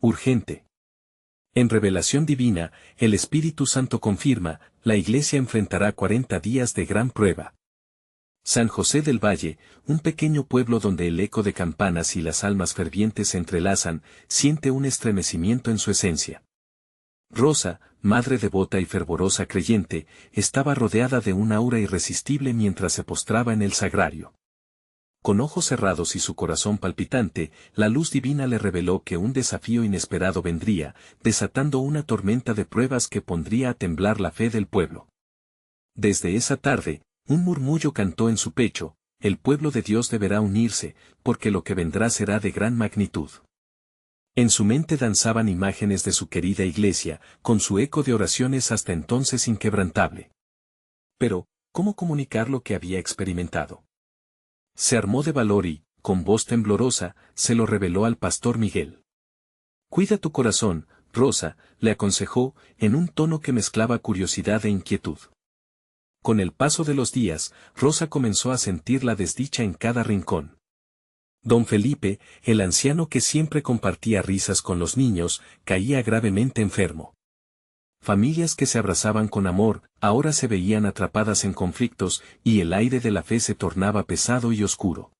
Urgente. En revelación divina, el Espíritu Santo confirma, la Iglesia enfrentará 40 días de gran prueba. San José del Valle, un pequeño pueblo donde el eco de campanas y las almas fervientes se entrelazan, siente un estremecimiento en su esencia. Rosa, madre devota y fervorosa creyente, estaba rodeada de un aura irresistible mientras se postraba en el sagrario. Con ojos cerrados y su corazón palpitante, la luz divina le reveló que un desafío inesperado vendría, desatando una tormenta de pruebas que pondría a temblar la fe del pueblo. Desde esa tarde, un murmullo cantó en su pecho: el pueblo de Dios deberá unirse, porque lo que vendrá será de gran magnitud. En su mente danzaban imágenes de su querida iglesia, con su eco de oraciones hasta entonces inquebrantable. Pero, ¿cómo comunicar lo que había experimentado? Se armó de valor y, con voz temblorosa, se lo reveló al pastor Miguel. «Cuida tu corazón, Rosa», le aconsejó, en un tono que mezclaba curiosidad e inquietud. Con el paso de los días, Rosa comenzó a sentir la desdicha en cada rincón. Don Felipe, el anciano que siempre compartía risas con los niños, caía gravemente enfermo. Familias que se abrazaban con amor, ahora se veían atrapadas en conflictos, y el aire de la fe se tornaba pesado y oscuro.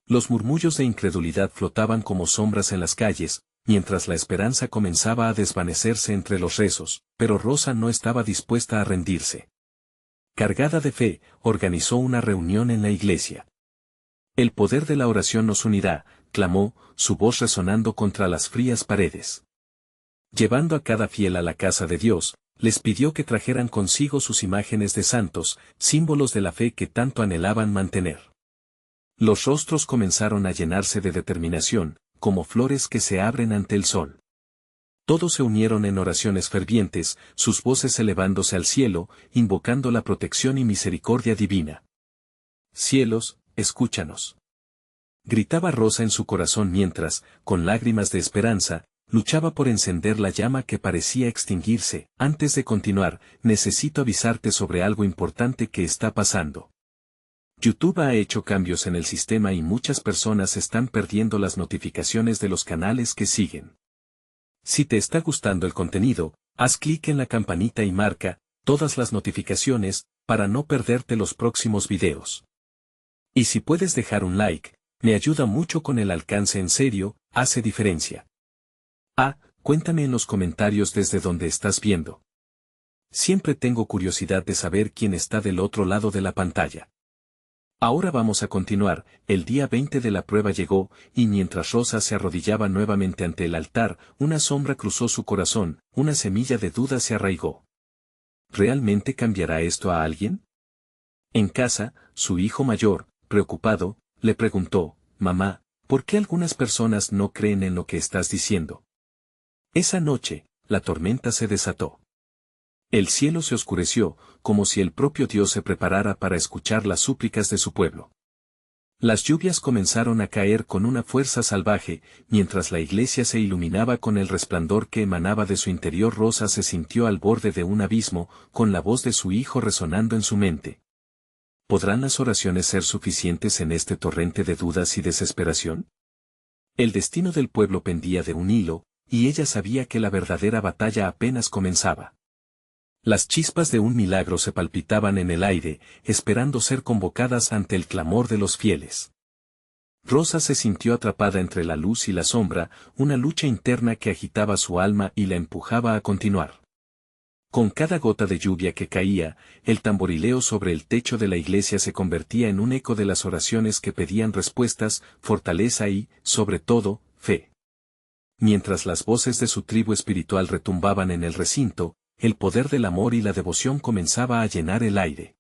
Los murmullos de incredulidad flotaban como sombras en las calles, mientras la esperanza comenzaba a desvanecerse entre los rezos, pero Rosa no estaba dispuesta a rendirse. Cargada de fe, organizó una reunión en la iglesia. «El poder de la oración nos unirá», clamó, su voz resonando contra las frías paredes. Llevando a cada fiel a la casa de Dios, les pidió que trajeran consigo sus imágenes de santos, símbolos de la fe que tanto anhelaban mantener. Los rostros comenzaron a llenarse de determinación, como flores que se abren ante el sol. Todos se unieron en oraciones fervientes, sus voces elevándose al cielo, invocando la protección y misericordia divina. «Cielos, escúchanos», gritaba Rosa en su corazón mientras, con lágrimas de esperanza, luchaba por encender la llama que parecía extinguirse. «Antes de continuar, necesito avisarte sobre algo importante que está pasando. YouTube ha hecho cambios en el sistema y muchas personas están perdiendo las notificaciones de los canales que siguen. Si te está gustando el contenido, haz clic en la campanita y marca todas las notificaciones para no perderte los próximos videos. Y si puedes dejar un like, me ayuda mucho con el alcance, en serio, hace diferencia. Cuéntame en los comentarios desde donde estás viendo. Siempre tengo curiosidad de saber quién está del otro lado de la pantalla. Ahora vamos a continuar. El día 20 de la prueba llegó, y mientras Rosa se arrodillaba nuevamente ante el altar, una sombra cruzó su corazón, una semilla de duda se arraigó. ¿Realmente cambiará esto a alguien? En casa, su hijo mayor, preocupado, le preguntó: «Mamá, ¿por qué algunas personas no creen en lo que estás diciendo?». Esa noche, la tormenta se desató. El cielo se oscureció, como si el propio Dios se preparara para escuchar las súplicas de su pueblo. Las lluvias comenzaron a caer con una fuerza salvaje, mientras la iglesia se iluminaba con el resplandor que emanaba de su interior. Rosa se sintió al borde de un abismo, con la voz de su hijo resonando en su mente. ¿Podrán las oraciones ser suficientes en este torrente de dudas y desesperación? El destino del pueblo pendía de un hilo, y ella sabía que la verdadera batalla apenas comenzaba. Las chispas de un milagro se palpitaban en el aire, esperando ser convocadas ante el clamor de los fieles. Rosa se sintió atrapada entre la luz y la sombra, una lucha interna que agitaba su alma y la empujaba a continuar. Con cada gota de lluvia que caía, el tamborileo sobre el techo de la iglesia se convertía en un eco de las oraciones que pedían respuestas, fortaleza y, sobre todo, fe. Mientras las voces de su tribu espiritual retumbaban en el recinto, el poder del amor y la devoción comenzaba a llenar el aire.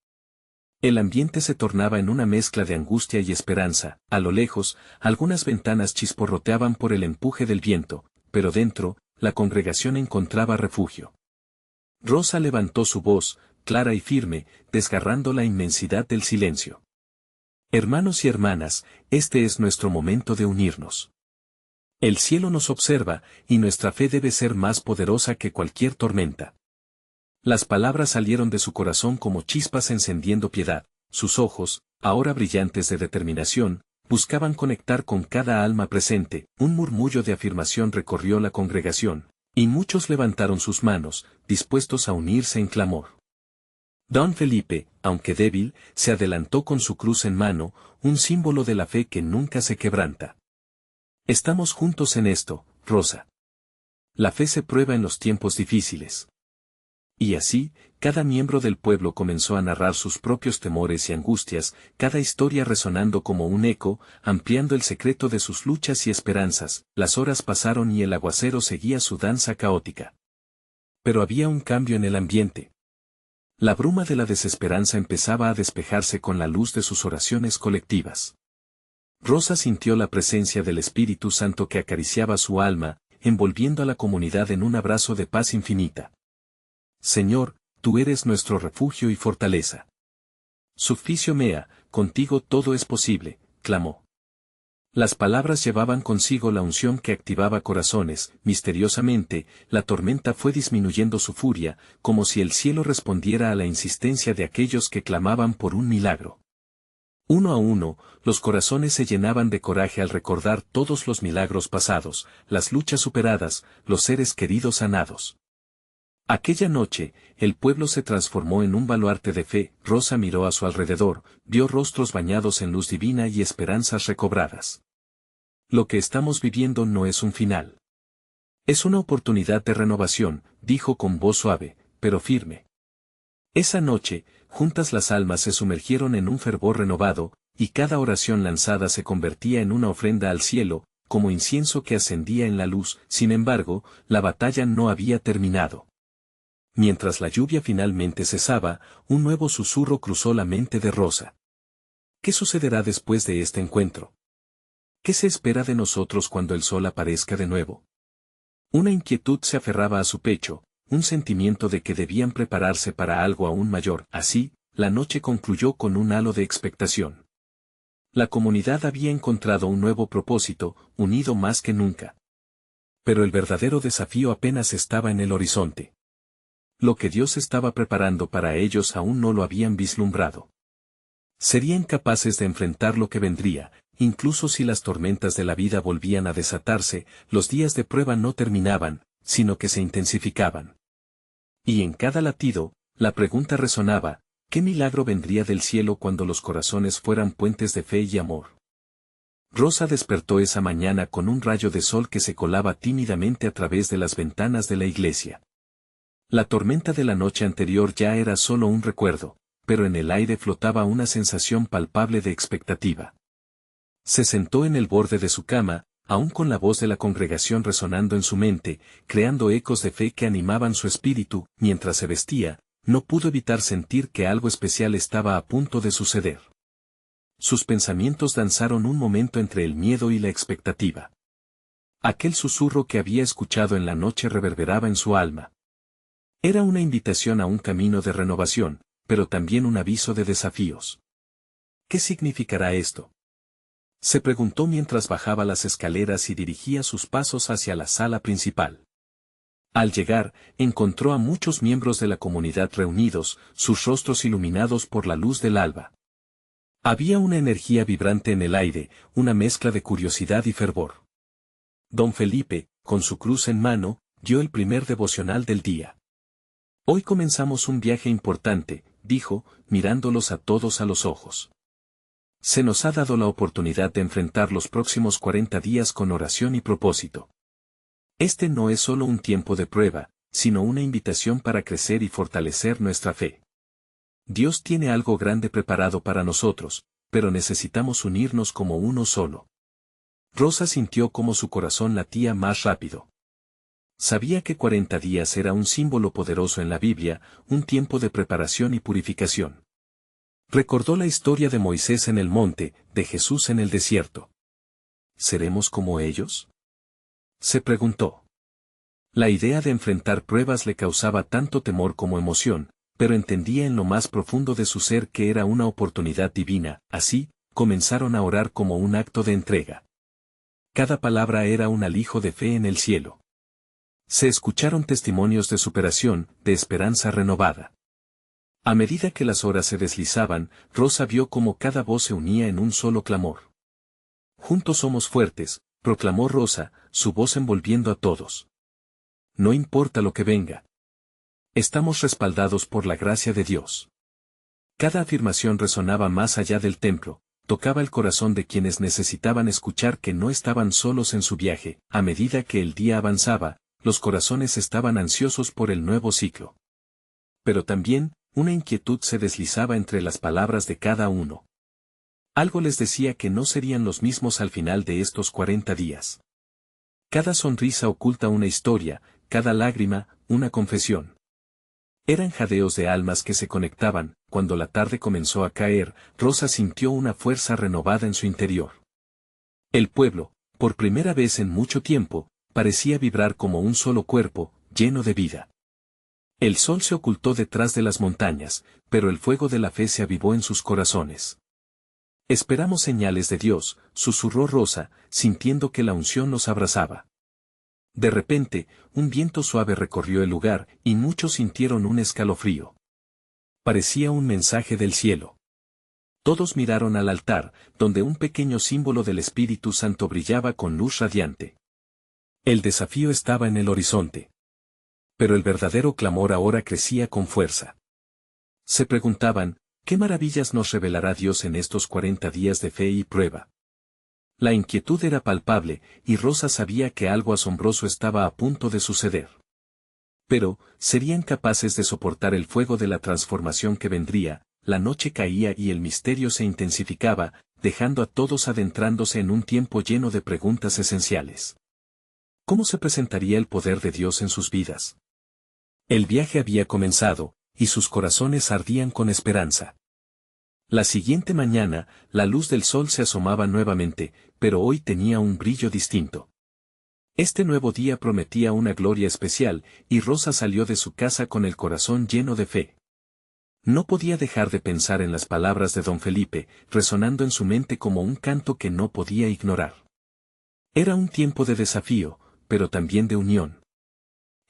El ambiente se tornaba en una mezcla de angustia y esperanza. A lo lejos, algunas ventanas chisporroteaban por el empuje del viento, pero dentro, la congregación encontraba refugio. Rosa levantó su voz, clara y firme, desgarrando la inmensidad del silencio. «Hermanos y hermanas, este es nuestro momento de unirnos. El cielo nos observa, y nuestra fe debe ser más poderosa que cualquier tormenta». Las palabras salieron de su corazón como chispas encendiendo piedad. Sus ojos, ahora brillantes de determinación, buscaban conectar con cada alma presente. Un murmullo de afirmación recorrió la congregación, y muchos levantaron sus manos, dispuestos a unirse en clamor. Don Felipe, aunque débil, se adelantó con su cruz en mano, un símbolo de la fe que nunca se quebranta. Estamos juntos en esto, Rosa. La fe se prueba en los tiempos difíciles. Y así, cada miembro del pueblo comenzó a narrar sus propios temores y angustias, cada historia resonando como un eco, ampliando el secreto de sus luchas y esperanzas. Las horas pasaron y el aguacero seguía su danza caótica. Pero había un cambio en el ambiente. La bruma de la desesperanza empezaba a despejarse con la luz de sus oraciones colectivas. Rosa sintió la presencia del Espíritu Santo que acariciaba su alma, envolviendo a la comunidad en un abrazo de paz infinita. Señor, tú eres nuestro refugio y fortaleza. Sufficio mea, contigo todo es posible, clamó. Las palabras llevaban consigo la unción que activaba corazones. Misteriosamente, la tormenta fue disminuyendo su furia, como si el cielo respondiera a la insistencia de aquellos que clamaban por un milagro. Uno a uno, los corazones se llenaban de coraje al recordar todos los milagros pasados, las luchas superadas, los seres queridos sanados. Aquella noche, el pueblo se transformó en un baluarte de fe. Rosa miró a su alrededor, vio rostros bañados en luz divina y esperanzas recobradas. Lo que estamos viviendo no es un final. Es una oportunidad de renovación, dijo con voz suave, pero firme. Esa noche, juntas las almas se sumergieron en un fervor renovado, y cada oración lanzada se convertía en una ofrenda al cielo, como incienso que ascendía en la luz. Sin embargo, la batalla no había terminado. Mientras la lluvia finalmente cesaba, un nuevo susurro cruzó la mente de Rosa. ¿Qué sucederá después de este encuentro? ¿Qué se espera de nosotros cuando el sol aparezca de nuevo? Una inquietud se aferraba a su pecho, un sentimiento de que debían prepararse para algo aún mayor. Así, la noche concluyó con un halo de expectación. La comunidad había encontrado un nuevo propósito, unido más que nunca. Pero el verdadero desafío apenas estaba en el horizonte. Lo que Dios estaba preparando para ellos aún no lo habían vislumbrado. Serían capaces de enfrentar lo que vendría, incluso si las tormentas de la vida volvían a desatarse. Los días de prueba no terminaban, sino que se intensificaban. Y en cada latido, la pregunta resonaba, ¿qué milagro vendría del cielo cuando los corazones fueran puentes de fe y amor? Rosa despertó esa mañana con un rayo de sol que se colaba tímidamente a través de las ventanas de la iglesia. La tormenta de la noche anterior ya era solo un recuerdo, pero en el aire flotaba una sensación palpable de expectativa. Se sentó en el borde de su cama, aún con la voz de la congregación resonando en su mente, creando ecos de fe que animaban su espíritu. Mientras se vestía, no pudo evitar sentir que algo especial estaba a punto de suceder. Sus pensamientos danzaron un momento entre el miedo y la expectativa. Aquel susurro que había escuchado en la noche reverberaba en su alma. Era una invitación a un camino de renovación, pero también un aviso de desafíos. ¿Qué significará esto? Se preguntó mientras bajaba las escaleras y dirigía sus pasos hacia la sala principal. Al llegar, encontró a muchos miembros de la comunidad reunidos, sus rostros iluminados por la luz del alba. Había una energía vibrante en el aire, una mezcla de curiosidad y fervor. Don Felipe, con su cruz en mano, dio el primer devocional del día. Hoy comenzamos un viaje importante, dijo, mirándolos a todos a los ojos. Se nos ha dado la oportunidad de enfrentar los próximos 40 días con oración y propósito. Este no es solo un tiempo de prueba, sino una invitación para crecer y fortalecer nuestra fe. Dios tiene algo grande preparado para nosotros, pero necesitamos unirnos como uno solo. Rosa sintió cómo su corazón latía más rápido. Sabía que 40 días era un símbolo poderoso en la Biblia, un tiempo de preparación y purificación. Recordó la historia de Moisés en el monte, de Jesús en el desierto. ¿Seremos como ellos? Se preguntó. La idea de enfrentar pruebas le causaba tanto temor como emoción, pero entendía en lo más profundo de su ser que era una oportunidad divina. Así, comenzaron a orar como un acto de entrega. Cada palabra era un alijo de fe en el cielo. Se escucharon testimonios de superación, de esperanza renovada. A medida que las horas se deslizaban, Rosa vio cómo cada voz se unía en un solo clamor. Juntos somos fuertes, proclamó Rosa, su voz envolviendo a todos. No importa lo que venga. Estamos respaldados por la gracia de Dios. Cada afirmación resonaba más allá del templo, tocaba el corazón de quienes necesitaban escuchar que no estaban solos en su viaje. A medida que el día avanzaba, los corazones estaban ansiosos por el nuevo ciclo. Pero también, una inquietud se deslizaba entre las palabras de cada uno. Algo les decía que no serían los mismos al final de estos 40 días. Cada sonrisa oculta una historia, cada lágrima, una confesión. Eran jadeos de almas que se conectaban. Cuando la tarde comenzó a caer, Rosa sintió una fuerza renovada en su interior. El pueblo, por primera vez en mucho tiempo, parecía vibrar como un solo cuerpo, lleno de vida. El sol se ocultó detrás de las montañas, pero el fuego de la fe se avivó en sus corazones. Esperamos señales de Dios, susurró Rosa, sintiendo que la unción los abrazaba. De repente, un viento suave recorrió el lugar, y muchos sintieron un escalofrío. Parecía un mensaje del cielo. Todos miraron al altar, donde un pequeño símbolo del Espíritu Santo brillaba con luz radiante. El desafío estaba en el horizonte. Pero el verdadero clamor ahora crecía con fuerza. Se preguntaban, ¿qué maravillas nos revelará Dios en estos 40 días de fe y prueba? La inquietud era palpable, y Rosa sabía que algo asombroso estaba a punto de suceder. Pero, ¿serían capaces de soportar el fuego de la transformación que vendría? La noche caía y el misterio se intensificaba, dejando a todos adentrándose en un tiempo lleno de preguntas esenciales. ¿Cómo se presentaría el poder de Dios en sus vidas? El viaje había comenzado, y sus corazones ardían con esperanza. La siguiente mañana, la luz del sol se asomaba nuevamente, pero hoy tenía un brillo distinto. Este nuevo día prometía una gloria especial, y Rosa salió de su casa con el corazón lleno de fe. No podía dejar de pensar en las palabras de don Felipe, resonando en su mente como un canto que no podía ignorar. Era un tiempo de desafío, pero también de unión.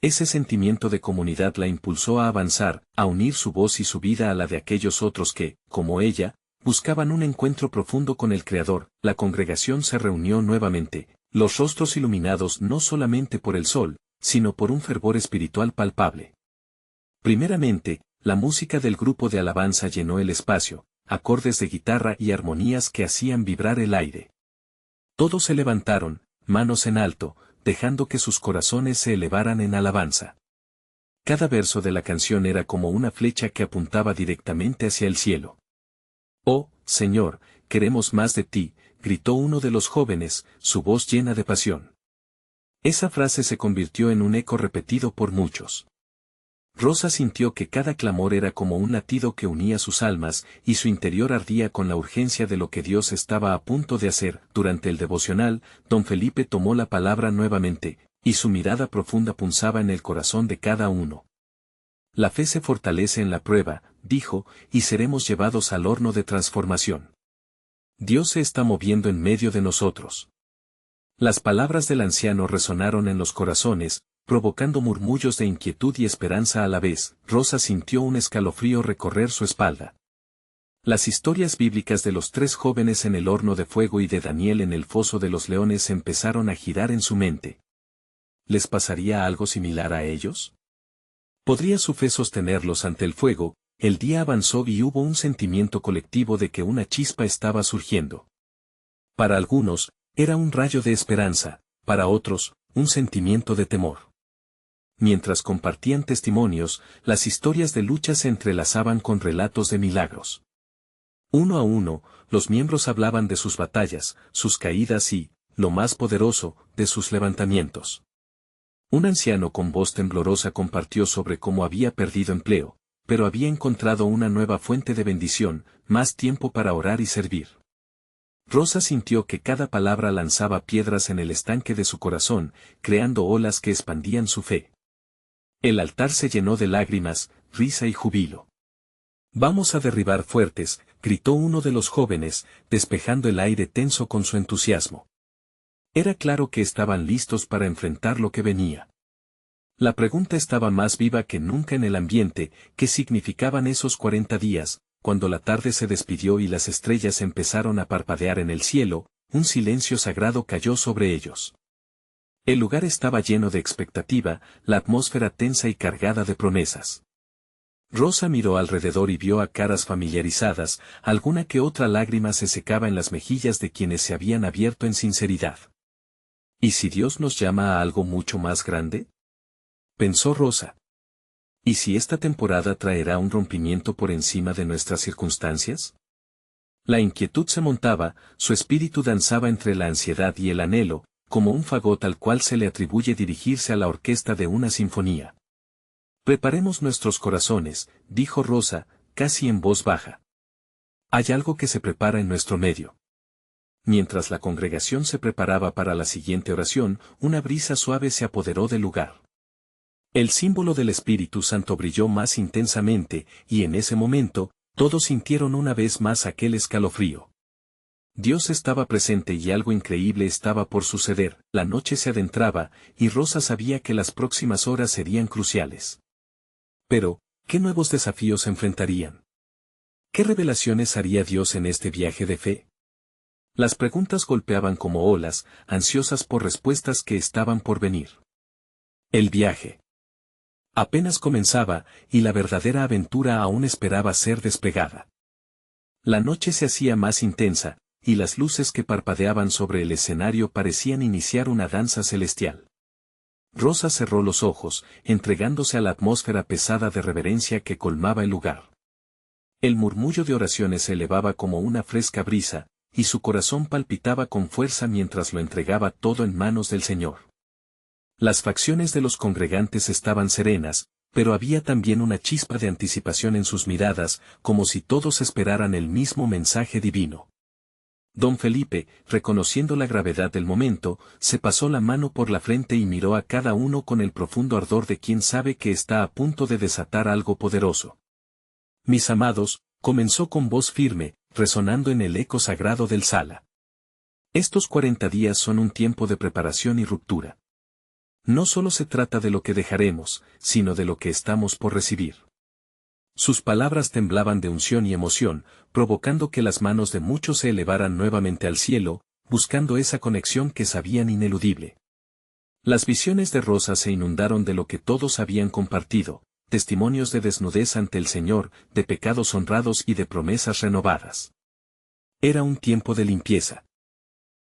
Ese sentimiento de comunidad la impulsó a avanzar, a unir su voz y su vida a la de aquellos otros que, como ella, buscaban un encuentro profundo con el Creador. La congregación se reunió nuevamente, los rostros iluminados no solamente por el sol, sino por un fervor espiritual palpable. Primeramente, la música del grupo de alabanza llenó el espacio, acordes de guitarra y armonías que hacían vibrar el aire. Todos se levantaron, manos en alto, dejando que sus corazones se elevaran en alabanza. Cada verso de la canción era como una flecha que apuntaba directamente hacia el cielo. «Oh, Señor, queremos más de ti», gritó uno de los jóvenes, su voz llena de pasión. Esa frase se convirtió en un eco repetido por muchos. Rosa sintió que cada clamor era como un latido que unía sus almas, y su interior ardía con la urgencia de lo que Dios estaba a punto de hacer. Durante el devocional, don Felipe tomó la palabra nuevamente, y su mirada profunda punzaba en el corazón de cada uno. La fe se fortalece en la prueba, dijo, y seremos llevados al horno de transformación. Dios se está moviendo en medio de nosotros. Las palabras del anciano resonaron en los corazones, provocando murmullos de inquietud y esperanza a la vez. Rosa sintió un escalofrío recorrer su espalda. Las historias bíblicas de los 3 jóvenes en el horno de fuego y de Daniel en el foso de los leones empezaron a girar en su mente. ¿Les pasaría algo similar a ellos? ¿Podría su fe sostenerlos ante el fuego? El día avanzó y hubo un sentimiento colectivo de que una chispa estaba surgiendo. Para algunos, era un rayo de esperanza, para otros, un sentimiento de temor. Mientras compartían testimonios, las historias de lucha se entrelazaban con relatos de milagros. Uno a uno, los miembros hablaban de sus batallas, sus caídas y, lo más poderoso, de sus levantamientos. Un anciano con voz temblorosa compartió sobre cómo había perdido empleo, pero había encontrado una nueva fuente de bendición, más tiempo para orar y servir. Rosa sintió que cada palabra lanzaba piedras en el estanque de su corazón, creando olas que expandían su fe. El altar se llenó de lágrimas, risa y júbilo. «Vamos a derribar fuertes», gritó uno de los jóvenes, despejando el aire tenso con su entusiasmo. Era claro que estaban listos para enfrentar lo que venía. La pregunta estaba más viva que nunca en el ambiente. ¿Qué significaban esos 40 días? Cuando la tarde se despidió y las estrellas empezaron a parpadear en el cielo, un silencio sagrado cayó sobre ellos. El lugar estaba lleno de expectativa, la atmósfera tensa y cargada de promesas. Rosa miró alrededor y vio a caras familiarizadas, alguna que otra lágrima se secaba en las mejillas de quienes se habían abierto en sinceridad. ¿Y si Dios nos llama a algo mucho más grande? Pensó Rosa. ¿Y si esta temporada traerá un rompimiento por encima de nuestras circunstancias? La inquietud se montaba, su espíritu danzaba entre la ansiedad y el anhelo, como un fagot al cual se le atribuye dirigirse a la orquesta de una sinfonía. Preparemos nuestros corazones, dijo Rosa, casi en voz baja. Hay algo que se prepara en nuestro medio. Mientras la congregación se preparaba para la siguiente oración, una brisa suave se apoderó del lugar. El símbolo del Espíritu Santo brilló más intensamente, y en ese momento, todos sintieron una vez más aquel escalofrío. Dios estaba presente y algo increíble estaba por suceder, la noche se adentraba, y Rosa sabía que las próximas horas serían cruciales. Pero, ¿qué nuevos desafíos se enfrentarían? ¿Qué revelaciones haría Dios en este viaje de fe? Las preguntas golpeaban como olas, ansiosas por respuestas que estaban por venir. El viaje apenas comenzaba, y la verdadera aventura aún esperaba ser desplegada. La noche se hacía más intensa, y las luces que parpadeaban sobre el escenario parecían iniciar una danza celestial. Rosa cerró los ojos, entregándose a la atmósfera pesada de reverencia que colmaba el lugar. El murmullo de oraciones se elevaba como una fresca brisa, y su corazón palpitaba con fuerza mientras lo entregaba todo en manos del Señor. Las facciones de los congregantes estaban serenas, pero había también una chispa de anticipación en sus miradas, como si todos esperaran el mismo mensaje divino. Don Felipe, reconociendo la gravedad del momento, se pasó la mano por la frente y miró a cada uno con el profundo ardor de quien sabe que está a punto de desatar algo poderoso. Mis amados, comenzó con voz firme, resonando en el eco sagrado del sala. Estos 40 días son un tiempo de preparación y ruptura. No solo se trata de lo que dejaremos, sino de lo que estamos por recibir. Sus palabras temblaban de unción y emoción, provocando que las manos de muchos se elevaran nuevamente al cielo, buscando esa conexión que sabían ineludible. Las visiones de Rosa se inundaron de lo que todos habían compartido, testimonios de desnudez ante el Señor, de pecados honrados y de promesas renovadas. Era un tiempo de limpieza.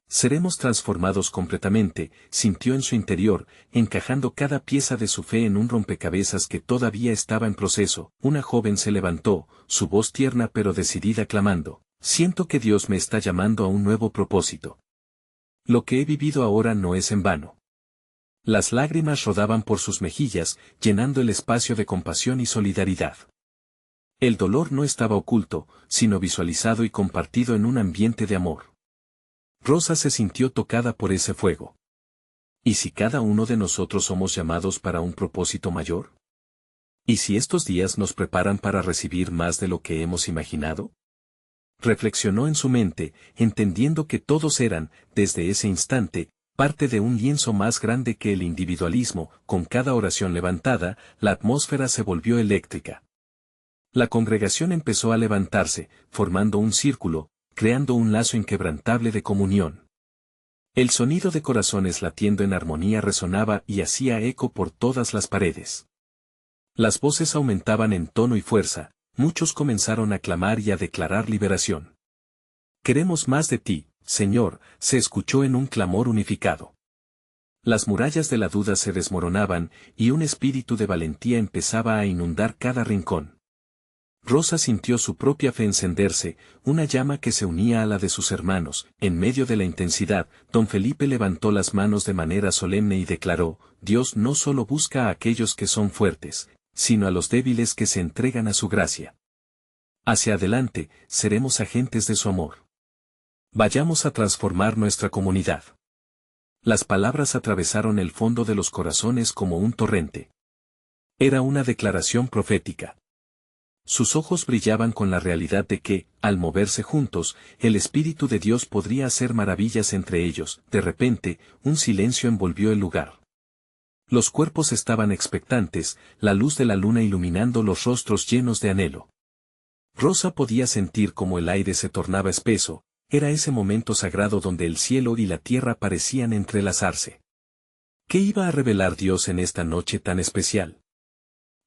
Seremos transformados completamente, sintió en su interior, encajando cada pieza de su fe en un rompecabezas que todavía estaba en proceso. Una joven se levantó, su voz tierna pero decidida clamando, siento que Dios me está llamando a un nuevo propósito. Lo que he vivido ahora no es en vano. Las lágrimas rodaban por sus mejillas, llenando el espacio de compasión y solidaridad. El dolor no estaba oculto, sino visualizado y compartido en un ambiente de amor. Rosa se sintió tocada por ese fuego. ¿Y si cada uno de nosotros somos llamados para un propósito mayor? ¿Y si estos días nos preparan para recibir más de lo que hemos imaginado? Reflexionó en su mente, entendiendo que todos eran, desde ese instante, parte de un lienzo más grande que el individualismo. Con cada oración levantada, la atmósfera se volvió eléctrica. La congregación empezó a levantarse, formando un círculo, creando un lazo inquebrantable de comunión. El sonido de corazones latiendo en armonía resonaba y hacía eco por todas las paredes. Las voces aumentaban en tono y fuerza, muchos comenzaron a clamar y a declarar liberación. Queremos más de ti, Señor, se escuchó en un clamor unificado. Las murallas de la duda se desmoronaban, y un espíritu de valentía empezaba a inundar cada rincón. Rosa sintió su propia fe encenderse, una llama que se unía a la de sus hermanos. En medio de la intensidad, don Felipe levantó las manos de manera solemne y declaró, Dios no solo busca a aquellos que son fuertes, sino a los débiles que se entregan a su gracia. Hacia adelante, seremos agentes de su amor. Vayamos a transformar nuestra comunidad. Las palabras atravesaron el fondo de los corazones como un torrente. Era una declaración profética. Sus ojos brillaban con la realidad de que, al moverse juntos, el Espíritu de Dios podría hacer maravillas entre ellos. De repente, un silencio envolvió el lugar. Los cuerpos estaban expectantes, la luz de la luna iluminando los rostros llenos de anhelo. Rosa podía sentir cómo el aire se tornaba espeso, era ese momento sagrado donde el cielo y la tierra parecían entrelazarse. ¿Qué iba a revelar Dios en esta noche tan especial?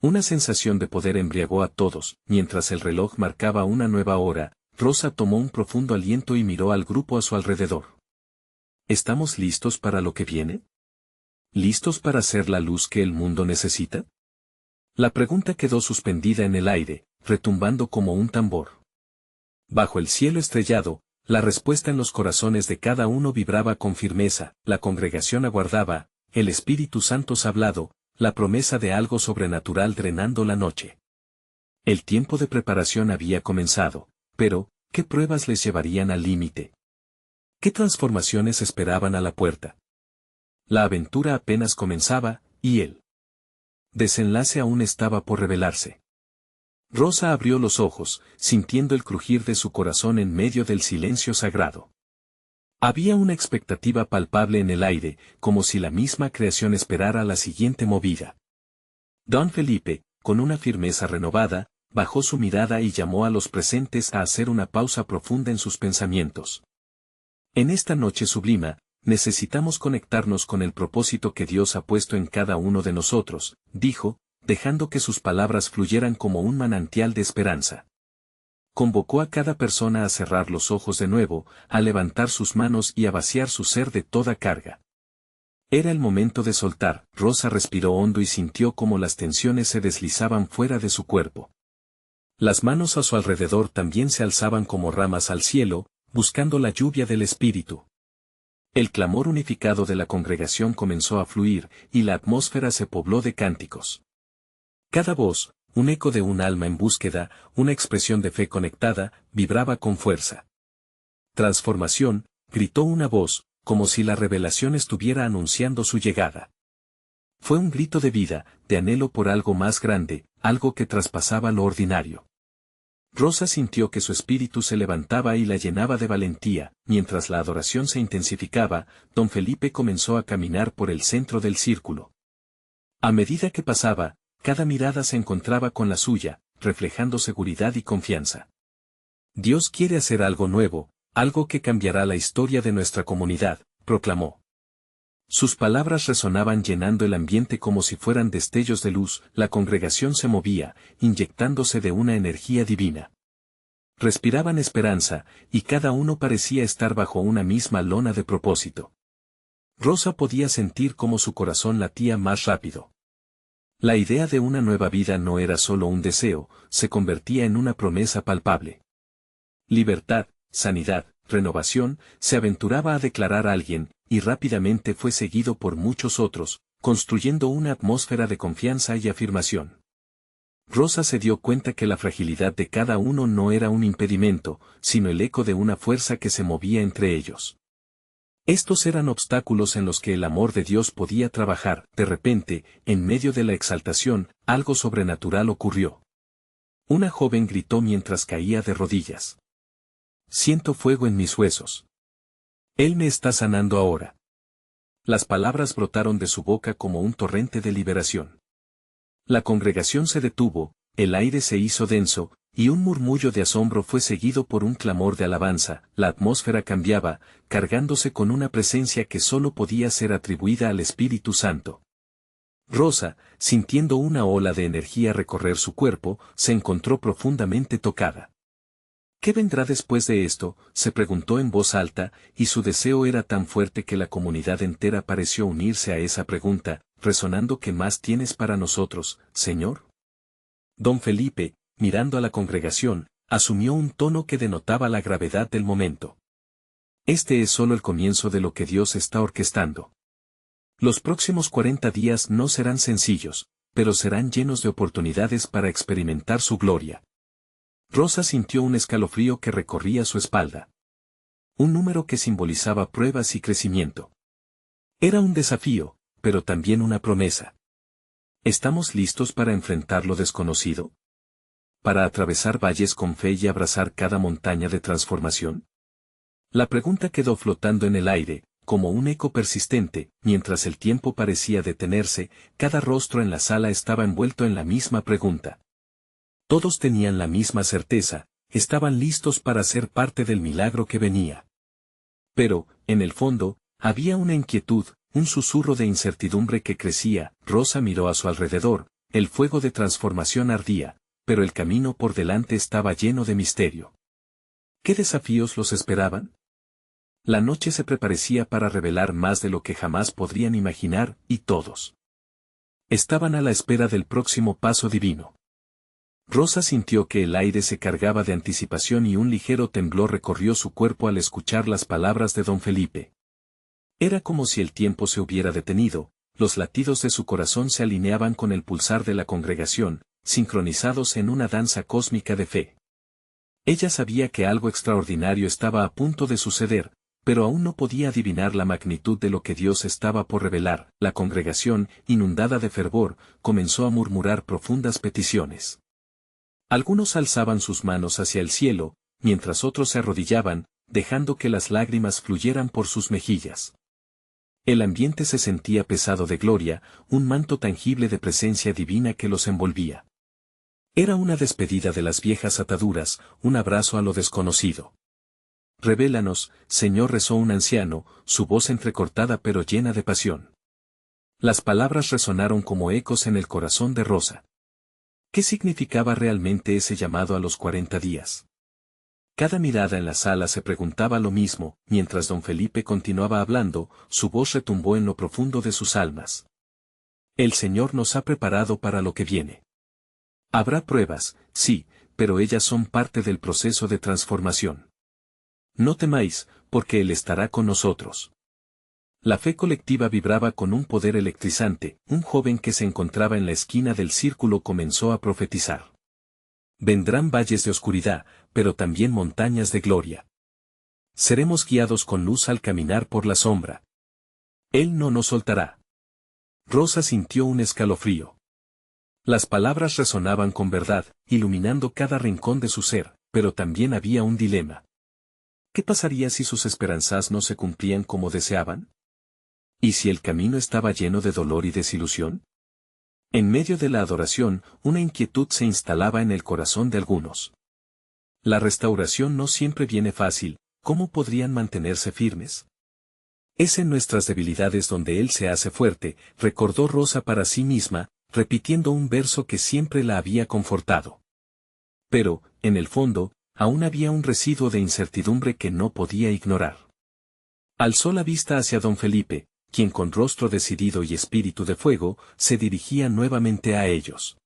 Una sensación de poder embriagó a todos, mientras el reloj marcaba una nueva hora. Rosa tomó un profundo aliento y miró al grupo a su alrededor. ¿Estamos listos para lo que viene? ¿Listos para ser la luz que el mundo necesita? La pregunta quedó suspendida en el aire, retumbando como un tambor. Bajo el cielo estrellado, la respuesta en los corazones de cada uno vibraba con firmeza. La congregación aguardaba, el Espíritu Santo hablado, la promesa de algo sobrenatural drenando la noche. El tiempo de preparación había comenzado. Pero, ¿qué pruebas les llevarían al límite? ¿Qué transformaciones esperaban a la puerta? La aventura apenas comenzaba, y el desenlace aún estaba por revelarse. Rosa abrió los ojos, sintiendo el crujir de su corazón en medio del silencio sagrado. Había una expectativa palpable en el aire, como si la misma creación esperara la siguiente movida. Don Felipe, con una firmeza renovada, bajó su mirada y llamó a los presentes a hacer una pausa profunda en sus pensamientos. En esta noche sublima, necesitamos conectarnos con el propósito que Dios ha puesto en cada uno de nosotros, dijo, dejando que sus palabras fluyeran como un manantial de esperanza. Convocó a cada persona a cerrar los ojos de nuevo, a levantar sus manos y a vaciar su ser de toda carga. Era el momento de soltar. Rosa respiró hondo y sintió como las tensiones se deslizaban fuera de su cuerpo. Las manos a su alrededor también se alzaban como ramas al cielo, buscando la lluvia del Espíritu. El clamor unificado de la congregación comenzó a fluir, y la atmósfera se pobló de cánticos. Cada voz, un eco de un alma en búsqueda, una expresión de fe conectada, vibraba con fuerza. Transformación, gritó una voz, como si la revelación estuviera anunciando su llegada. Fue un grito de vida, de anhelo por algo más grande, algo que traspasaba lo ordinario. Rosa sintió que su espíritu se levantaba y la llenaba de valentía. Mientras la adoración se intensificaba, don Felipe comenzó a caminar por el centro del círculo. A medida que pasaba, cada mirada se encontraba con la suya, reflejando seguridad y confianza. Dios quiere hacer algo nuevo, algo que cambiará la historia de nuestra comunidad, proclamó. Sus palabras resonaban llenando el ambiente como si fueran destellos de luz. La congregación se movía, inyectándose de una energía divina. Respiraban esperanza, y cada uno parecía estar bajo una misma lona de propósito. Rosa podía sentir cómo su corazón latía más rápido. La idea de una nueva vida no era solo un deseo, se convertía en una promesa palpable. Libertad, sanidad, renovación, se aventuraba a declarar a alguien, y rápidamente fue seguido por muchos otros, construyendo una atmósfera de confianza y afirmación. Rosa se dio cuenta que la fragilidad de cada uno no era un impedimento, sino el eco de una fuerza que se movía entre ellos. Estos eran obstáculos en los que el amor de Dios podía trabajar. De repente, en medio de la exaltación, algo sobrenatural ocurrió. Una joven gritó mientras caía de rodillas. Siento fuego en mis huesos. Él me está sanando ahora. Las palabras brotaron de su boca como un torrente de liberación. La congregación se detuvo, el aire se hizo denso, y un murmullo de asombro fue seguido por un clamor de alabanza. La atmósfera cambiaba, cargándose con una presencia que solo podía ser atribuida al Espíritu Santo. Rosa, sintiendo una ola de energía recorrer su cuerpo, se encontró profundamente tocada. ¿Qué vendrá después de esto?, se preguntó en voz alta, y su deseo era tan fuerte que la comunidad entera pareció unirse a esa pregunta, resonando. ¿Qué más tienes para nosotros, Señor? Don Felipe, mirando a la congregación, asumió un tono que denotaba la gravedad del momento. Este es solo el comienzo de lo que Dios está orquestando. Los próximos 40 días no serán sencillos, pero serán llenos de oportunidades para experimentar su gloria. Rosa sintió un escalofrío que recorría su espalda. Un número que simbolizaba pruebas y crecimiento. Era un desafío, pero también una promesa. ¿Estamos listos para enfrentar lo desconocido? ¿Para atravesar valles con fe y abrazar cada montaña de transformación? La pregunta quedó flotando en el aire, como un eco persistente. Mientras el tiempo parecía detenerse, cada rostro en la sala estaba envuelto en la misma pregunta. Todos tenían la misma certeza: estaban listos para ser parte del milagro que venía. Pero, en el fondo, había una inquietud, un susurro de incertidumbre que crecía. Rosa miró a su alrededor, el fuego de transformación ardía, pero el camino por delante estaba lleno de misterio. ¿Qué desafíos los esperaban? La noche se preparecía para revelar más de lo que jamás podrían imaginar, y todos estaban a la espera del próximo paso divino. Rosa sintió que el aire se cargaba de anticipación y un ligero temblor recorrió su cuerpo al escuchar las palabras de don Felipe. Era como si el tiempo se hubiera detenido, los latidos de su corazón se alineaban con el pulsar de la congregación, sincronizados en una danza cósmica de fe. Ella sabía que algo extraordinario estaba a punto de suceder, pero aún no podía adivinar la magnitud de lo que Dios estaba por revelar. La congregación, inundada de fervor, comenzó a murmurar profundas peticiones. Algunos alzaban sus manos hacia el cielo, mientras otros se arrodillaban, dejando que las lágrimas fluyeran por sus mejillas. El ambiente se sentía pesado de gloria, un manto tangible de presencia divina que los envolvía. Era una despedida de las viejas ataduras, un abrazo a lo desconocido. «Revélanos, Señor», rezó un anciano, su voz entrecortada pero llena de pasión. Las palabras resonaron como ecos en el corazón de Rosa. ¿Qué significaba realmente ese llamado a los 40 días? Cada mirada en la sala se preguntaba lo mismo, mientras don Felipe continuaba hablando, su voz retumbó en lo profundo de sus almas. El Señor nos ha preparado para lo que viene. Habrá pruebas, sí, pero ellas son parte del proceso de transformación. No temáis, porque Él estará con nosotros. La fe colectiva vibraba con un poder electrizante. Un joven que se encontraba en la esquina del círculo comenzó a profetizar. Vendrán valles de oscuridad, pero también montañas de gloria. Seremos guiados con luz al caminar por la sombra. Él no nos soltará. Rosa sintió un escalofrío. Las palabras resonaban con verdad, iluminando cada rincón de su ser, pero también había un dilema. ¿Qué pasaría si sus esperanzas no se cumplían como deseaban? ¿Y si el camino estaba lleno de dolor y desilusión? En medio de la adoración, una inquietud se instalaba en el corazón de algunos. La restauración no siempre viene fácil, ¿cómo podrían mantenerse firmes? Es en nuestras debilidades donde Él se hace fuerte, recordó Rosa para sí misma, repitiendo un verso que siempre la había confortado. Pero, en el fondo, aún había un residuo de incertidumbre que no podía ignorar. Alzó la vista hacia don Felipe, quien con rostro decidido y espíritu de fuego, se dirigía nuevamente a ellos.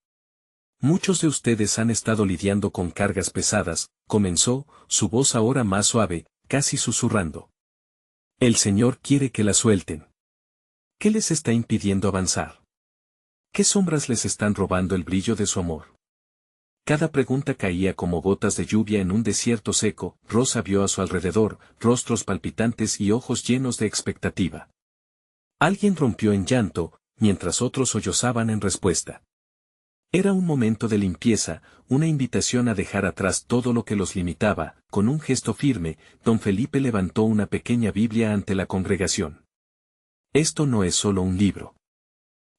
Muchos de ustedes han estado lidiando con cargas pesadas, comenzó, su voz ahora más suave, casi susurrando. El Señor quiere que la suelten. ¿Qué les está impidiendo avanzar? ¿Qué sombras les están robando el brillo de su amor? Cada pregunta caía como gotas de lluvia en un desierto seco. Rosa vio a su alrededor, rostros palpitantes y ojos llenos de expectativa. Alguien rompió en llanto, mientras otros sollozaban en respuesta. Era un momento de limpieza, una invitación a dejar atrás todo lo que los limitaba. Con un gesto firme, don Felipe levantó una pequeña Biblia ante la congregación. Esto no es solo un libro.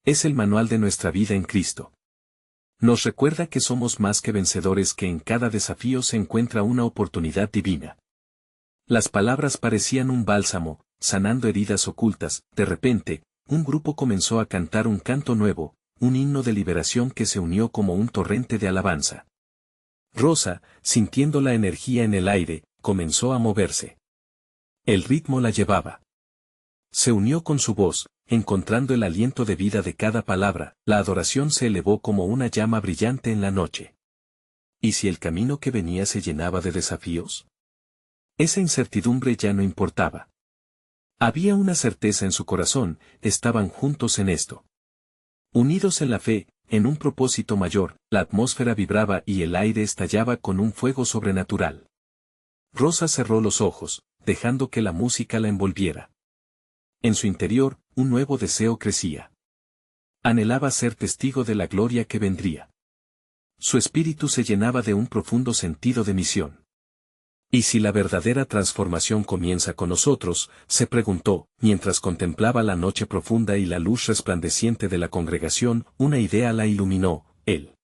Es el manual de nuestra vida en Cristo. Nos recuerda que somos más que vencedores, que en cada desafío se encuentra una oportunidad divina. Las palabras parecían un bálsamo, sanando heridas ocultas. De repente, un grupo comenzó a cantar un canto nuevo, un himno de liberación que se unió como un torrente de alabanza. Rosa, sintiendo la energía en el aire, comenzó a moverse. El ritmo la llevaba. Se unió con su voz, encontrando el aliento de vida de cada palabra. La adoración se elevó como una llama brillante en la noche. ¿Y si el camino que venía se llenaba de desafíos? Esa incertidumbre ya no importaba. Había una certeza en su corazón, estaban juntos en esto. Unidos en la fe, en un propósito mayor. La atmósfera vibraba y el aire estallaba con un fuego sobrenatural. Rosa cerró los ojos, dejando que la música la envolviera. En su interior, un nuevo deseo crecía. Anhelaba ser testigo de la gloria que vendría. Su espíritu se llenaba de un profundo sentido de misión. ¿Y si la verdadera transformación comienza con nosotros?, se preguntó, mientras contemplaba la noche profunda y la luz resplandeciente de la congregación. Una idea la iluminó. Él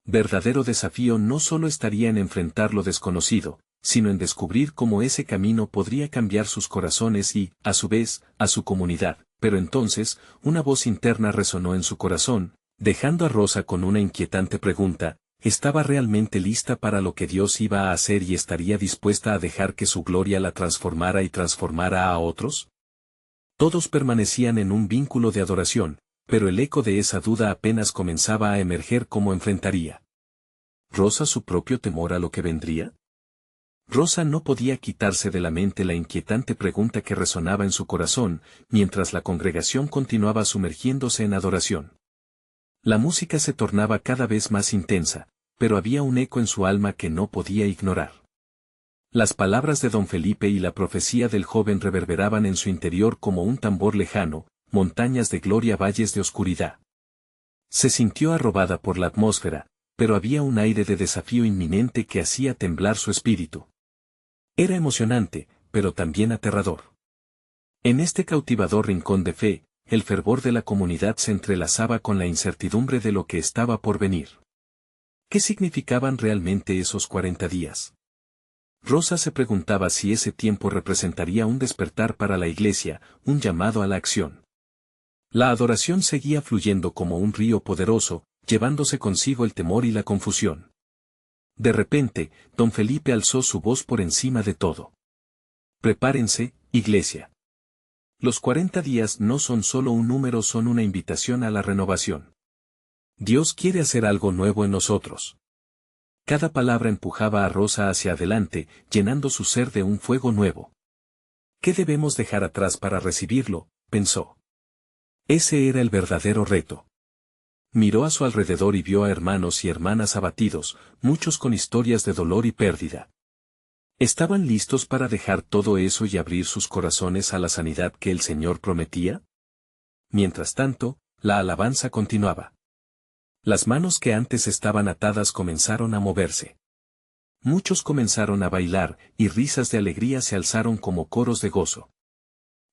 Verdadero desafío no solo estaría en enfrentar lo desconocido, sino en descubrir cómo ese camino podría cambiar sus corazones y, a su vez, a su comunidad. Pero entonces, una voz interna resonó en su corazón, dejando a Rosa con una inquietante pregunta: ¿estaba realmente lista para lo que Dios iba a hacer y estaría dispuesta a dejar que su gloria la transformara y transformara a otros? Todos permanecían en un vínculo de adoración, pero el eco de esa duda apenas comenzaba a emerger. ¿Cómo enfrentaría Rosa su propio temor a lo que vendría? Rosa no podía quitarse de la mente la inquietante pregunta que resonaba en su corazón, mientras la congregación continuaba sumergiéndose en adoración. La música se tornaba cada vez más intensa, pero había un eco en su alma que no podía ignorar. Las palabras de don Felipe y la profecía del joven reverberaban en su interior como un tambor lejano: montañas de gloria, valles de oscuridad. Se sintió arrobada por la atmósfera, pero había un aire de desafío inminente que hacía temblar su espíritu. Era emocionante, pero también aterrador. En este cautivador rincón de fe, el fervor de la comunidad se entrelazaba con la incertidumbre de lo que estaba por venir. ¿Qué significaban realmente esos 40 días? Rosa se preguntaba si ese tiempo representaría un despertar para la iglesia, un llamado a la acción. La adoración seguía fluyendo como un río poderoso, llevándose consigo el temor y la confusión. De repente, don Felipe alzó su voz por encima de todo. Prepárense, iglesia. Los 40 días no son solo un número, son una invitación a la renovación. Dios quiere hacer algo nuevo en nosotros. Cada palabra empujaba a Rosa hacia adelante, llenando su ser de un fuego nuevo. ¿Qué debemos dejar atrás para recibirlo?, pensó. Ese era el verdadero reto. Miró a su alrededor y vio a hermanos y hermanas abatidos, muchos con historias de dolor y pérdida. ¿Estaban listos para dejar todo eso y abrir sus corazones a la sanidad que el Señor prometía? Mientras tanto, la alabanza continuaba. Las manos que antes estaban atadas comenzaron a moverse. Muchos comenzaron a bailar, y risas de alegría se alzaron como coros de gozo.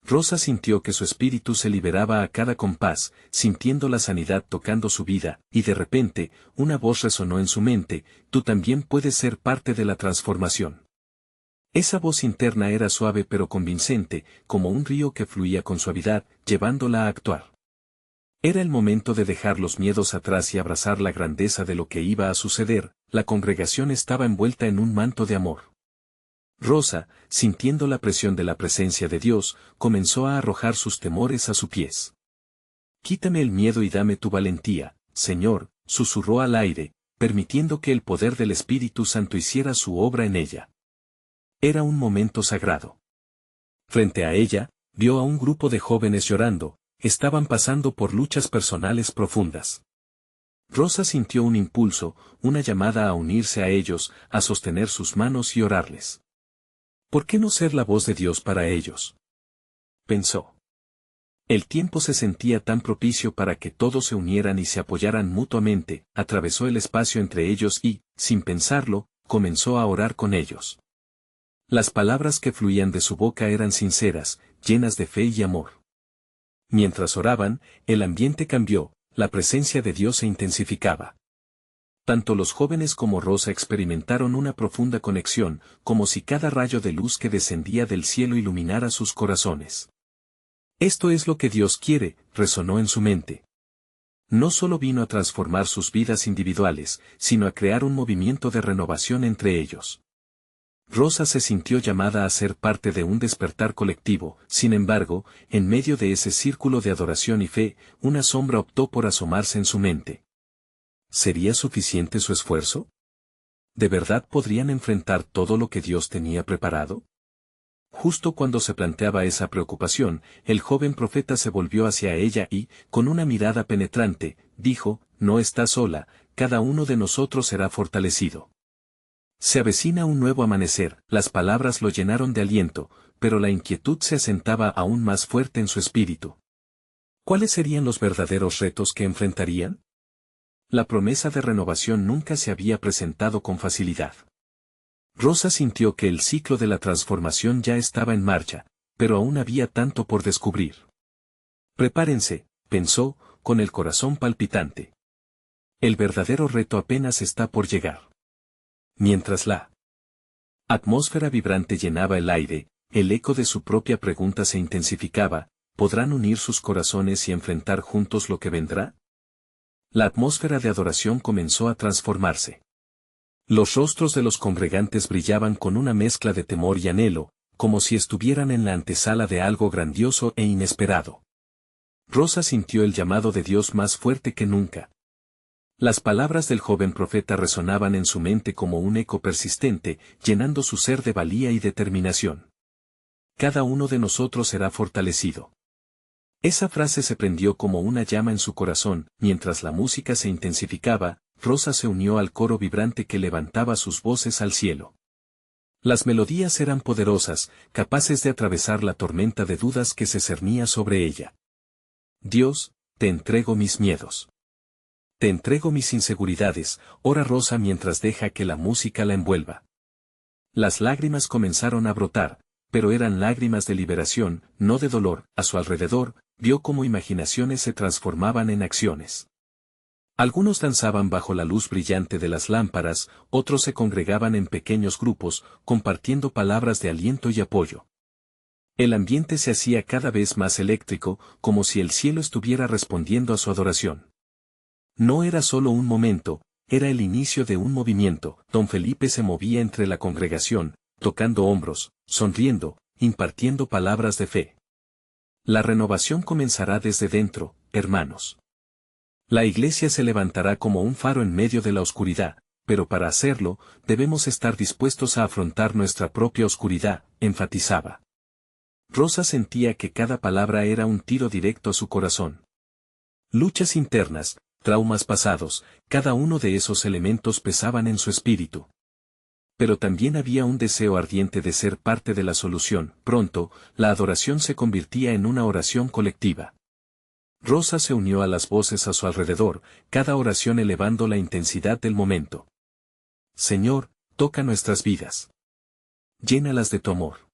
Rosa sintió que su espíritu se liberaba a cada compás, sintiendo la sanidad tocando su vida, y de repente, una voz resonó en su mente: tú también puedes ser parte de la transformación. Esa voz interna era suave pero convincente, como un río que fluía con suavidad, llevándola a actuar. Era el momento de dejar los miedos atrás y abrazar la grandeza de lo que iba a suceder. La congregación estaba envuelta en un manto de amor. Rosa, sintiendo la presión de la presencia de Dios, comenzó a arrojar sus temores a sus pies. Quítame el miedo y dame tu valentía, Señor, susurró al aire, permitiendo que el poder del Espíritu Santo hiciera su obra en ella. Era un momento sagrado. Frente a ella, vio a un grupo de jóvenes llorando. Estaban pasando por luchas personales profundas. Rosa sintió un impulso, una llamada a unirse a ellos, a sostener sus manos y orarles. ¿Por qué no ser la voz de Dios para ellos?, pensó. El tiempo se sentía tan propicio para que todos se unieran y se apoyaran mutuamente. Atravesó el espacio entre ellos y, sin pensarlo, comenzó a orar con ellos. Las palabras que fluían de su boca eran sinceras, llenas de fe y amor. Mientras oraban, el ambiente cambió, la presencia de Dios se intensificaba. Tanto los jóvenes como Rosa experimentaron una profunda conexión, como si cada rayo de luz que descendía del cielo iluminara sus corazones. Esto es lo que Dios quiere, resonó en su mente. No solo vino a transformar sus vidas individuales, sino a crear un movimiento de renovación entre ellos. Rosa se sintió llamada a ser parte de un despertar colectivo. Sin embargo, en medio de ese círculo de adoración y fe, una sombra optó por asomarse en su mente. ¿Sería suficiente su esfuerzo? ¿De verdad podrían enfrentar todo lo que Dios tenía preparado? Justo cuando se planteaba esa preocupación, el joven profeta se volvió hacia ella y, con una mirada penetrante, dijo: no estás sola, cada uno de nosotros será fortalecido. Se avecina un nuevo amanecer. Las palabras lo llenaron de aliento, pero la inquietud se asentaba aún más fuerte en su espíritu. ¿Cuáles serían los verdaderos retos que enfrentarían? La promesa de renovación nunca se había presentado con facilidad. Rosa sintió que el ciclo de la transformación ya estaba en marcha, pero aún había tanto por descubrir. Prepárense, pensó, con el corazón palpitante. El verdadero reto apenas está por llegar. Mientras la atmósfera vibrante llenaba el aire, el eco de su propia pregunta se intensificaba: ¿podrán unir sus corazones y enfrentar juntos lo que vendrá? La atmósfera de adoración comenzó a transformarse. Los rostros de los congregantes brillaban con una mezcla de temor y anhelo, como si estuvieran en la antesala de algo grandioso e inesperado. Rosa sintió el llamado de Dios más fuerte que nunca. Las palabras del joven profeta resonaban en su mente como un eco persistente, llenando su ser de valía y determinación. Cada uno de nosotros será fortalecido. Esa frase se prendió como una llama en su corazón. Mientras la música se intensificaba, Rosa se unió al coro vibrante que levantaba sus voces al cielo. Las melodías eran poderosas, capaces de atravesar la tormenta de dudas que se cernía sobre ella. Dios, te entrego mis miedos. Te entrego mis inseguridades, ora Rosa mientras deja que la música la envuelva. Las lágrimas comenzaron a brotar, pero eran lágrimas de liberación, no de dolor. A su alrededor, vio cómo imaginaciones se transformaban en acciones. Algunos danzaban bajo la luz brillante de las lámparas, otros se congregaban en pequeños grupos, compartiendo palabras de aliento y apoyo. El ambiente se hacía cada vez más eléctrico, como si el cielo estuviera respondiendo a su adoración. No era solo un momento, era el inicio de un movimiento. Don Felipe se movía entre la congregación, tocando hombros, sonriendo, impartiendo palabras de fe. La renovación comenzará desde dentro, hermanos. La iglesia se levantará como un faro en medio de la oscuridad, pero para hacerlo, debemos estar dispuestos a afrontar nuestra propia oscuridad, enfatizaba. Rosa sentía que cada palabra era un tiro directo a su corazón. Luchas internas, traumas pasados, cada uno de esos elementos pesaban en su espíritu. Pero también había un deseo ardiente de ser parte de la solución. Pronto, la adoración se convertía en una oración colectiva. Rosa se unió a las voces a su alrededor, cada oración elevando la intensidad del momento. Señor, toca nuestras vidas. Llénalas de tu amor.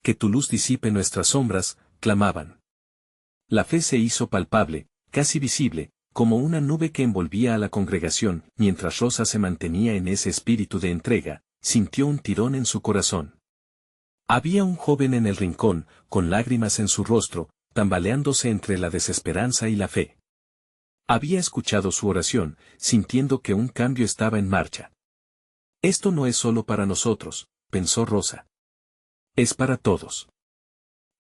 Que tu luz disipe nuestras sombras, clamaban. La fe se hizo palpable, casi visible, como una nube que envolvía a la congregación. Mientras Rosa se mantenía en ese espíritu de entrega, sintió un tirón en su corazón. Había un joven en el rincón, con lágrimas en su rostro, tambaleándose entre la desesperanza y la fe. Había escuchado su oración, sintiendo que un cambio estaba en marcha. Esto no es solo para nosotros, pensó Rosa. Es para todos.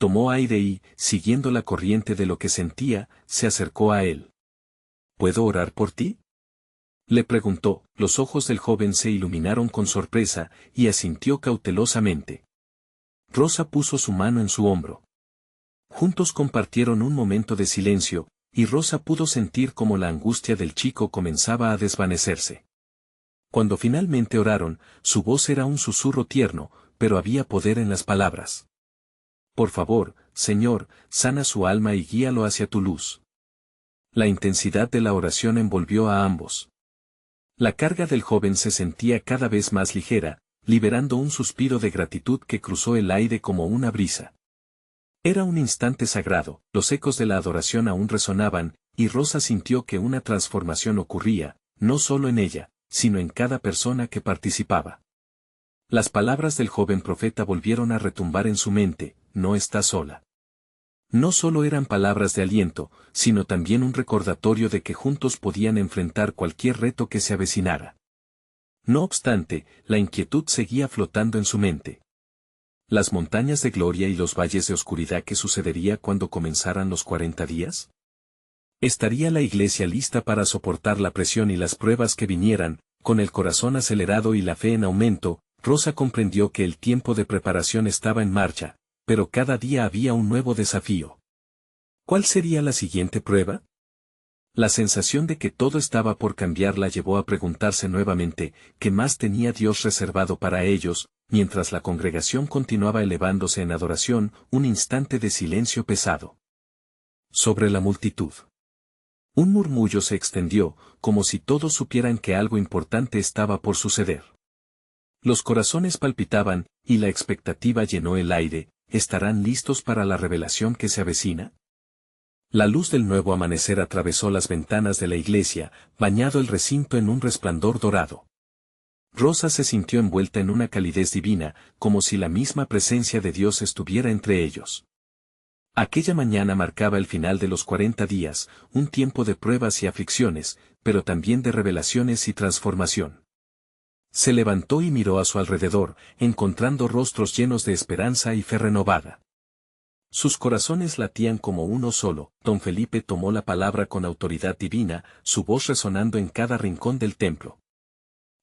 Tomó aire y, siguiendo la corriente de lo que sentía, se acercó a él. ¿Puedo orar por ti? Le preguntó. Los ojos del joven se iluminaron con sorpresa, y asintió cautelosamente. Rosa puso su mano en su hombro. Juntos compartieron un momento de silencio, y Rosa pudo sentir cómo la angustia del chico comenzaba a desvanecerse. Cuando finalmente oraron, su voz era un susurro tierno, pero había poder en las palabras. Por favor, Señor, sana su alma y guíalo hacia tu luz. La intensidad de la oración envolvió a ambos. La carga del joven se sentía cada vez más ligera, liberando un suspiro de gratitud que cruzó el aire como una brisa. Era un instante sagrado, los ecos de la adoración aún resonaban, y Rosa sintió que una transformación ocurría, no solo en ella, sino en cada persona que participaba. Las palabras del joven profeta volvieron a retumbar en su mente: no estás sola. No solo eran palabras de aliento, sino también un recordatorio de que juntos podían enfrentar cualquier reto que se avecinara. No obstante, la inquietud seguía flotando en su mente. ¿Las montañas de gloria y los valles de oscuridad qué sucedería cuando comenzaran los 40 días? ¿Estaría la iglesia lista para soportar la presión y las pruebas que vinieran? Con el corazón acelerado y la fe en aumento, Rosa comprendió que el tiempo de preparación estaba en marcha, pero cada día había un nuevo desafío. ¿Cuál sería la siguiente prueba? La sensación de que todo estaba por cambiar la llevó a preguntarse nuevamente qué más tenía Dios reservado para ellos. Mientras la congregación continuaba elevándose en adoración, un instante de silencio pesado. Sobre la multitud. Un murmullo se extendió, como si todos supieran que algo importante estaba por suceder. Los corazones palpitaban, y la expectativa llenó el aire. ¿Estarán listos para la revelación que se avecina? La luz del nuevo amanecer atravesó las ventanas de la iglesia, bañado el recinto en un resplandor dorado. Rosa se sintió envuelta en una calidez divina, como si la misma presencia de Dios estuviera entre ellos. Aquella mañana marcaba el final de los 40 días, un tiempo de pruebas y aflicciones, pero también de revelaciones y transformación. Se levantó y miró a su alrededor, encontrando rostros llenos de esperanza y fe renovada. Sus corazones latían como uno solo. Don Felipe tomó la palabra con autoridad divina, su voz resonando en cada rincón del templo.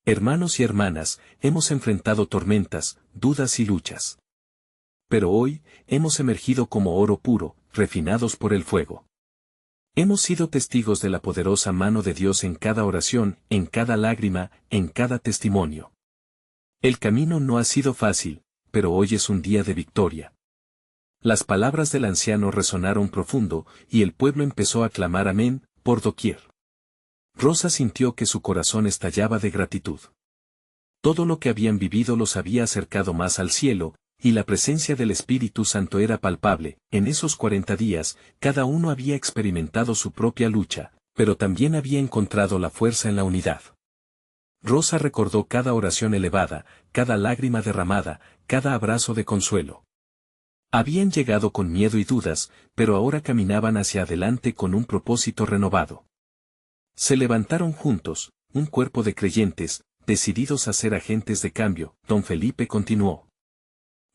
Hermanos y hermanas, hemos enfrentado tormentas, dudas y luchas. Pero hoy, hemos emergido como oro puro, refinados por el fuego. Hemos sido testigos de la poderosa mano de Dios en cada oración, en cada lágrima, en cada testimonio. El camino no ha sido fácil, pero hoy es un día de victoria. Las palabras del anciano resonaron profundo, y el pueblo empezó a clamar amén, por doquier. Rosa sintió que su corazón estallaba de gratitud. Todo lo que habían vivido los había acercado más al cielo, y la presencia del Espíritu Santo era palpable. En esos 40 días, cada uno había experimentado su propia lucha, pero también había encontrado la fuerza en la unidad. Rosa recordó cada oración elevada, cada lágrima derramada, cada abrazo de consuelo. Habían llegado con miedo y dudas, pero ahora caminaban hacia adelante con un propósito renovado. Se levantaron juntos, un cuerpo de creyentes, decididos a ser agentes de cambio. Don Felipe continuó.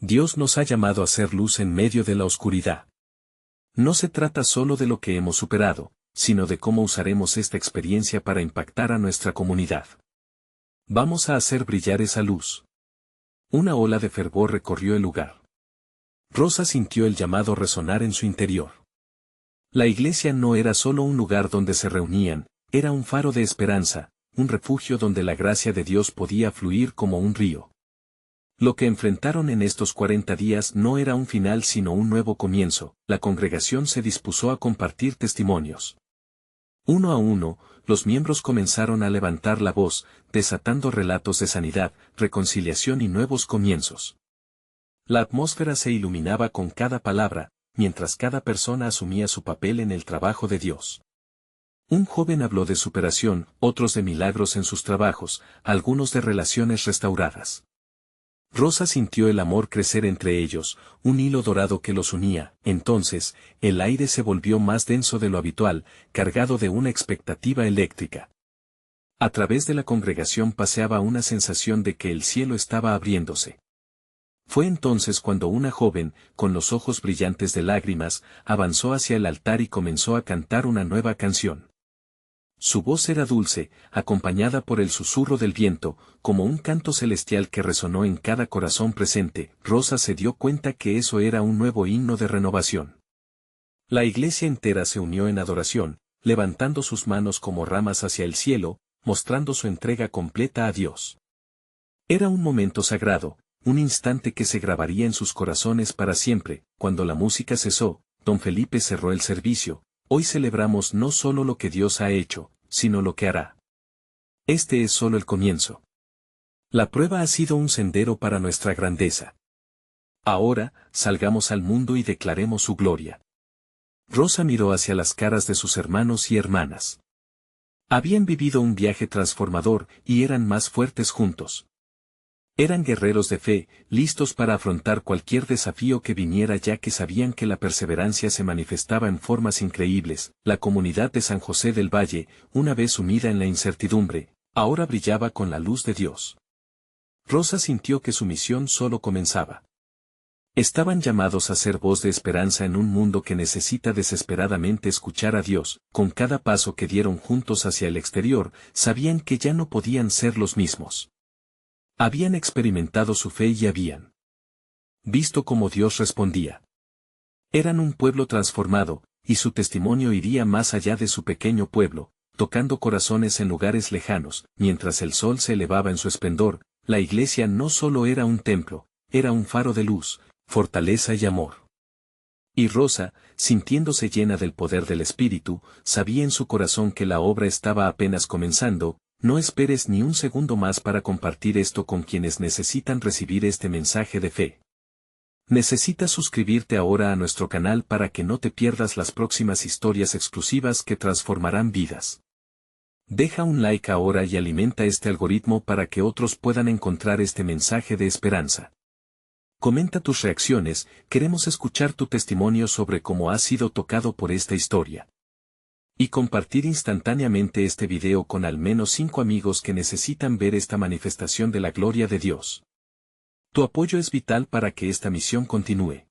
Dios nos ha llamado a ser luz en medio de la oscuridad. No se trata solo de lo que hemos superado, sino de cómo usaremos esta experiencia para impactar a nuestra comunidad. Vamos a hacer brillar esa luz. Una ola de fervor recorrió el lugar. Rosa sintió el llamado resonar en su interior. La iglesia no era solo un lugar donde se reunían, era un faro de esperanza, un refugio donde la gracia de Dios podía fluir como un río. Lo que enfrentaron en estos 40 días no era un final sino un nuevo comienzo. La congregación se dispuso a compartir testimonios. Uno a uno, los miembros comenzaron a levantar la voz, desatando relatos de sanidad, reconciliación y nuevos comienzos. La atmósfera se iluminaba con cada palabra, mientras cada persona asumía su papel en el trabajo de Dios. Un joven habló de superación, otros de milagros en sus trabajos, algunos de relaciones restauradas. Rosa sintió el amor crecer entre ellos, un hilo dorado que los unía. Entonces, el aire se volvió más denso de lo habitual, cargado de una expectativa eléctrica. A través de la congregación paseaba una sensación de que el cielo estaba abriéndose. Fue entonces cuando una joven, con los ojos brillantes de lágrimas, avanzó hacia el altar y comenzó a cantar una nueva canción. Su voz era dulce, acompañada por el susurro del viento, como un canto celestial que resonó en cada corazón presente. Rosa se dio cuenta que eso era un nuevo himno de renovación. La iglesia entera se unió en adoración, levantando sus manos como ramas hacia el cielo, mostrando su entrega completa a Dios. Era un momento sagrado, un instante que se grabaría en sus corazones para siempre. Cuando la música cesó, don Felipe cerró el servicio. Hoy celebramos no solo lo que Dios ha hecho, sino lo que hará. Este es solo el comienzo. La prueba ha sido un sendero para nuestra grandeza. Ahora, salgamos al mundo y declaremos su gloria. Rosa miró hacia las caras de sus hermanos y hermanas. Habían vivido un viaje transformador y eran más fuertes juntos. Eran guerreros de fe, listos para afrontar cualquier desafío que viniera ya que sabían que la perseverancia se manifestaba en formas increíbles. La comunidad de San José del Valle, una vez sumida en la incertidumbre, ahora brillaba con la luz de Dios. Rosa sintió que su misión solo comenzaba. Estaban llamados a ser voz de esperanza en un mundo que necesita desesperadamente escuchar a Dios. Con cada paso que dieron juntos hacia el exterior, sabían que ya no podían ser los mismos. Habían experimentado su fe y habían visto cómo Dios respondía. Eran un pueblo transformado, y su testimonio iría más allá de su pequeño pueblo, tocando corazones en lugares lejanos. Mientras el sol se elevaba en su esplendor, la iglesia no solo era un templo, era un faro de luz, fortaleza y amor. Y Rosa, sintiéndose llena del poder del Espíritu, sabía en su corazón que la obra estaba apenas comenzando. No esperes ni un segundo más para compartir esto con quienes necesitan recibir este mensaje de fe. Necesitas suscribirte ahora a nuestro canal para que no te pierdas las próximas historias exclusivas que transformarán vidas. Deja un like ahora y alimenta este algoritmo para que otros puedan encontrar este mensaje de esperanza. Comenta tus reacciones, queremos escuchar tu testimonio sobre cómo has sido tocado por esta historia. Y compartir instantáneamente este video con al menos 5 amigos que necesitan ver esta manifestación de la gloria de Dios. Tu apoyo es vital para que esta misión continúe.